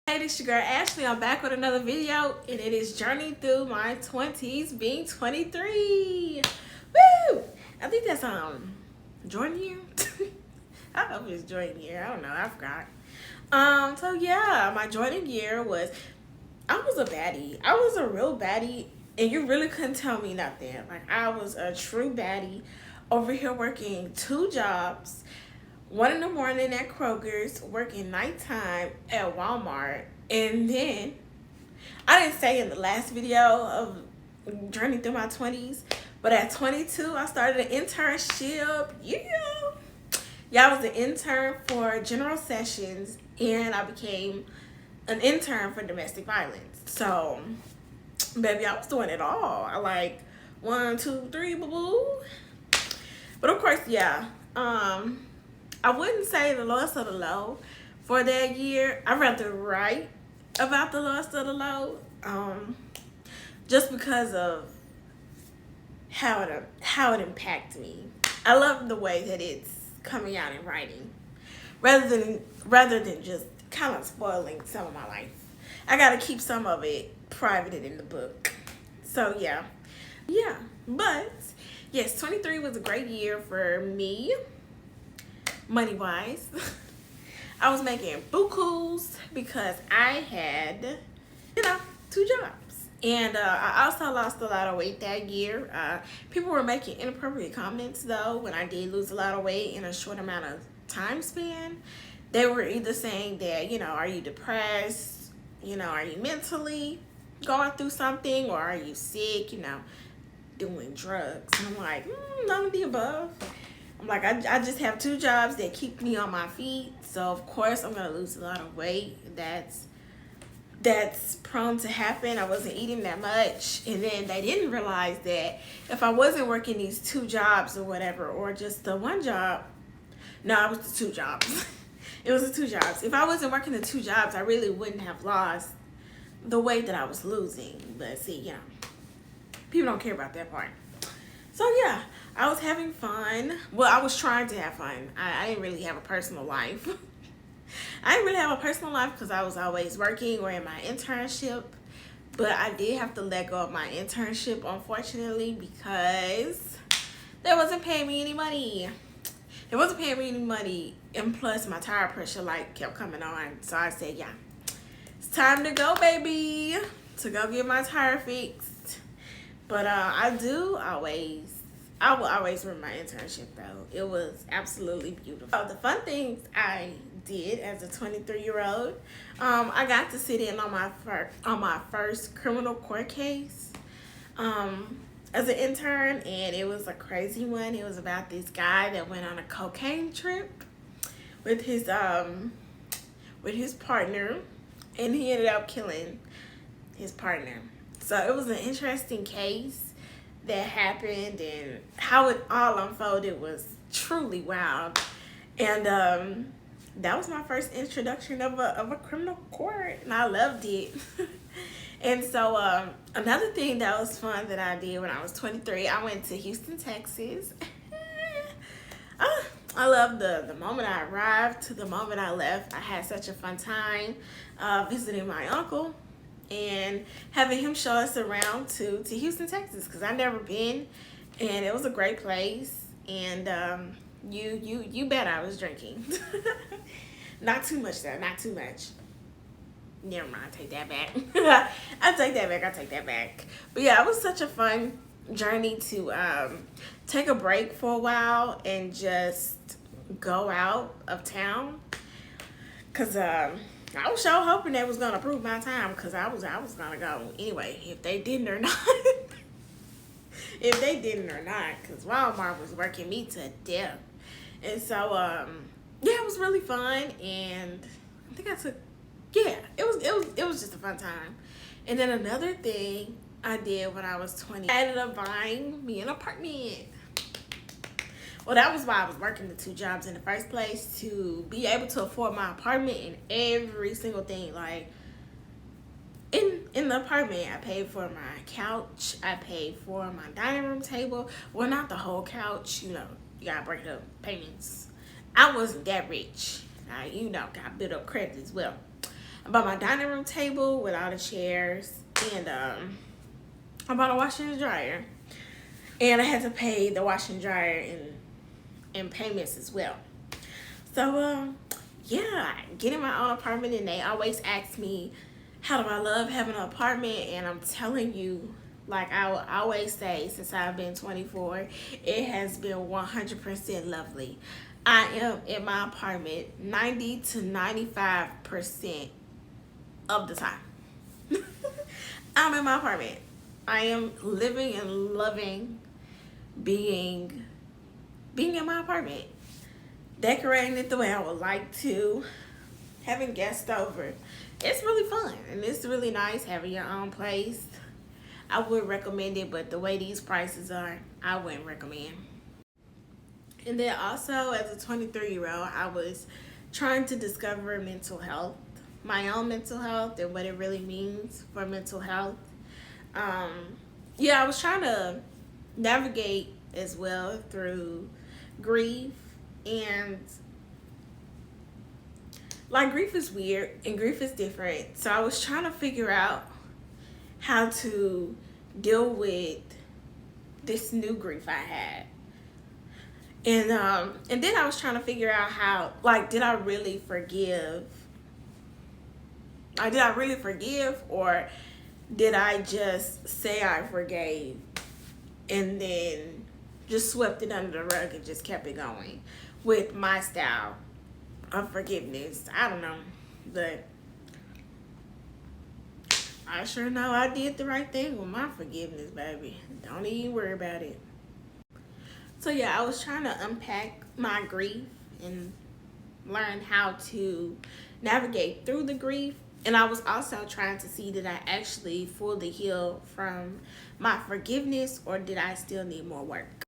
Hey, this your girl Ashley. I'm back with another video, and it is Journey Through My 20s, being 23. Woo! I think that's Jordan year. I hope it's Jordan year. I don't know. I forgot. So yeah, my Jordan year was I was a baddie. I was a real baddie, and you really couldn't tell me nothing. Like I was a true baddie over here working 2 jobs. One in the morning at Kroger's, working nighttime at Walmart, and then I didn't say in the last video of Journey Through My 20s, but at 22 I started an internship. Yeah, I was an intern for General Sessions, and I became an intern for domestic violence. So, baby, I was doing it all. I like 1, 2, 3, boo boo. But of course, yeah. I wouldn't say the lowest of the low for that year. I'd rather write about the lowest of the low, just because of how it impacted me. I love the way that it's coming out in writing, rather than just kind of spoiling some of my life. I gotta keep some of it private in the book. So yeah. But yes, 23 was a great year for me. Money wise, I was making bukus because I had, 2 jobs. And I also lost a lot of weight that year. People were making inappropriate comments though when I did lose a lot of weight in a short amount of time span. They were either saying that, are you depressed? Are you mentally going through something? Or are you sick, doing drugs? And I'm like, none of the above. I'm like, I just have 2 jobs that keep me on my feet. So, of course, I'm going to lose a lot of weight. That's prone to happen. I wasn't eating that much. And then they didn't realize that if I wasn't working these 2 jobs or whatever, or just the 1 job. No, it was the 2 jobs. It was the 2 jobs. If I wasn't working the 2 jobs, I really wouldn't have lost the weight that I was losing. But see, people don't care about that part. So, yeah. I was having fun. Well, I was trying to have fun. I didn't really have a personal life. I didn't really have a personal life because I was always working or in my internship. But I did have to let go of my internship, unfortunately, because they wasn't paying me any money. They wasn't paying me any money. And plus, my tire pressure kept coming on. So I said, yeah, it's time to go, baby. To go get my tire fixed. But I will always remember my internship though. It was absolutely beautiful. The fun things I did as a 23-year-old, I got to sit in on my first criminal court case as an intern, and it was a crazy one. It was about this guy that went on a cocaine trip with his partner, and he ended up killing his partner. So it was an interesting case that happened, and how it all unfolded was truly wild. And that was my first introduction of a criminal court, and I loved it. And so another thing that was fun that I did when I was 23, I went to Houston, Texas. I loved the moment I arrived to the moment I left. I had such a fun time visiting my uncle and having him show us around to Houston, Texas, because I've never been, and it was a great place. And you bet I was drinking. Not too much though, not too much. Never mind, take that back. I take that back. But yeah, it was such a fun journey to take a break for a while and just go out of town, because I was sure hoping they was gonna prove my time, because I was gonna go anyway, if they didn't or not. Because Walmart was working me to death. And so yeah, it was really fun, and I think it was just a fun time. And then another thing I did when I was 20, I ended up buying me an apartment. Well, that was why I was working the 2 jobs in the first place, to be able to afford my apartment and every single thing. Like, in the apartment, I paid for my couch, I paid for my dining room table. Well, not the whole couch, you gotta break up payments. I wasn't that rich. I, got built up credit as well. I bought my dining room table with all the chairs, and I bought a washer and dryer, and I had to pay the washer and dryer in payments as well. So yeah, getting my own apartment, and they always ask me, how do I love having an apartment? And I'm telling you, like I will always say, since I've been 24, it has been 100% lovely. I am in my apartment 90 to 95% of the time. I'm in my apartment. I am living and loving being in my apartment. Decorating it the way I would like to. Having guests over. It's really fun and it's really nice having your own place. I would recommend it, but the way these prices are, I wouldn't recommend. And then also, as a 23-year-old, I was trying to discover mental health, my own mental health, and what it really means for mental health. Yeah, I was trying to navigate as well through grief, and like grief is weird and grief is different. So I was trying to figure out how to deal with this new grief I had. And then I was trying to figure out how, like, did I really forgive? Like, did I really forgive, or did I just say I forgave and then just swept it under the rug and just kept it going with my style of forgiveness? I don't know, but I sure know I did the right thing with my forgiveness, baby. Don't even worry about it. So yeah, I was trying to unpack my grief and learn how to navigate through the grief. And I was also trying to see, did I actually fully heal from my forgiveness, or did I still need more work?